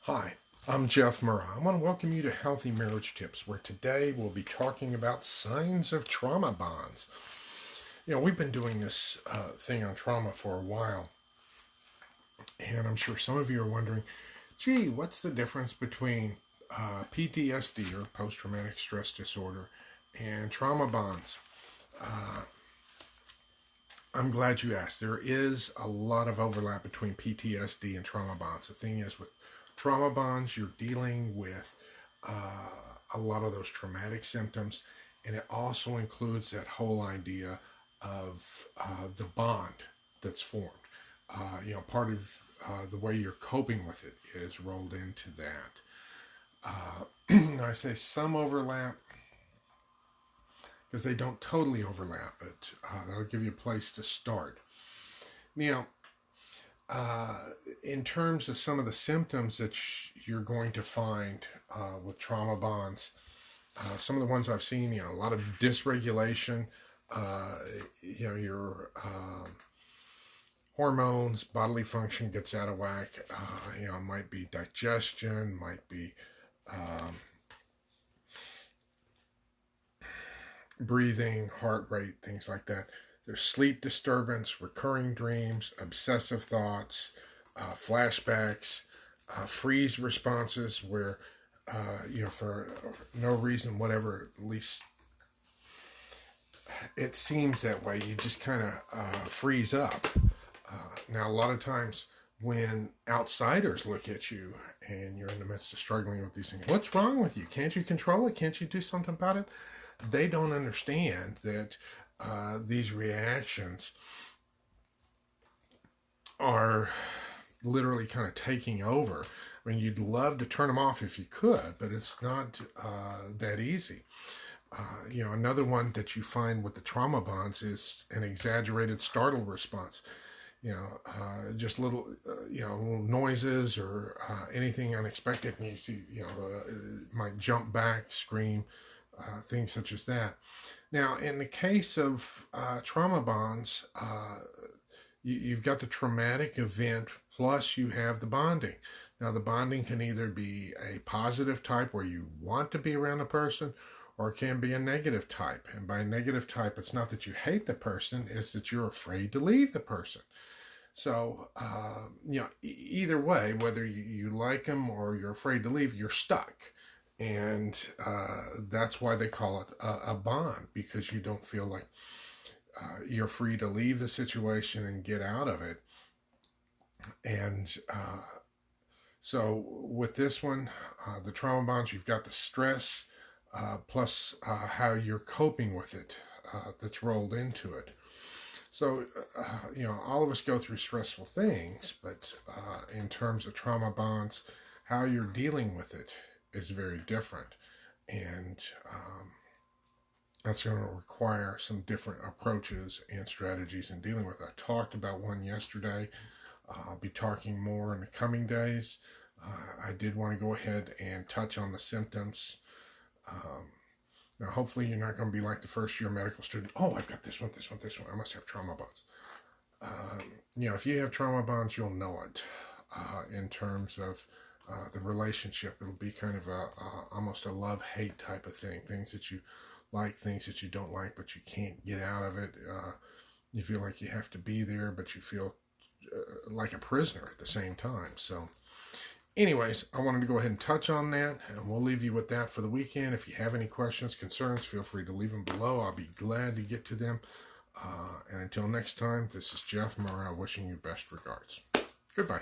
Hi, I'm Jeff Murrah. I want to welcome you to Healthy Marriage Tips, where today we'll be talking about signs of trauma bonds. We've been doing this thing on trauma for a while, and I'm sure some of you are wondering, gee, what's the difference between PTSD, or post-traumatic stress disorder, and trauma bonds? I'm glad you asked. There is a lot of overlap between PTSD and trauma bonds. The thing is, with trauma bonds, you're dealing with a lot of those traumatic symptoms, and it also includes that whole idea of the bond that's formed. Part of the way you're coping with it is rolled into that. I say some overlap because they don't totally overlap, but that'll give you a place to start. Now, in terms of some of the symptoms that you're going to find with trauma bonds, some of the ones I've seen, a lot of dysregulation, your hormones, bodily function gets out of whack. Might be digestion, might be breathing, heart rate, things like that. There's sleep disturbance, recurring dreams, obsessive thoughts, flashbacks, freeze responses where, for no reason, whatever, at least it seems that way, you just kind of freeze up. Now, a lot of times when outsiders look at you and you're in the midst of struggling with these things, what's wrong with you? Can't you control it? Can't you do something about it? They don't understand that these reactions are literally kind of taking over. I mean, you'd love to turn them off if you could, but it's not that easy. Another one that you find with the trauma bonds is an exaggerated startle response. Just little, little noises or anything unexpected, and you see, it might jump back, scream, things such as that. Now, in the case of trauma bonds, you've got the traumatic event, plus you have the bonding. Now, the bonding can either be a positive type where you want to be around a person, or it can be a negative type. And by negative type, it's not that you hate the person, it's that you're afraid to leave the person. So, either way, whether you like them or you're afraid to leave, you're stuck. And that's why they call it a bond, because you don't feel like you're free to leave the situation and get out of it. And so with this one, the trauma bonds, you've got the stress plus how you're coping with it that's rolled into it. So, all of us go through stressful things, but in terms of trauma bonds, how you're dealing with it is very different. And that's going to require some different approaches and strategies in dealing with it. I talked about one yesterday. I'll be talking more in the coming days. I did want to go ahead and touch on the symptoms. Now, hopefully you're not going to be like the first year medical student. Oh, I've got this one. I must have trauma bonds. If you have trauma bonds, you'll know it. In terms of the relationship, it'll be kind of almost a love-hate type of thing. Things that you like, things that you don't like, but you can't get out of it. You feel like you have to be there, but you feel like a prisoner at the same time. So anyways, I wanted to go ahead and touch on that, and we'll leave you with that for the weekend. If you have any questions, concerns, feel free to leave them below. I'll be glad to get to them. And until next time, this is Jeff Murrah wishing you best regards. Goodbye.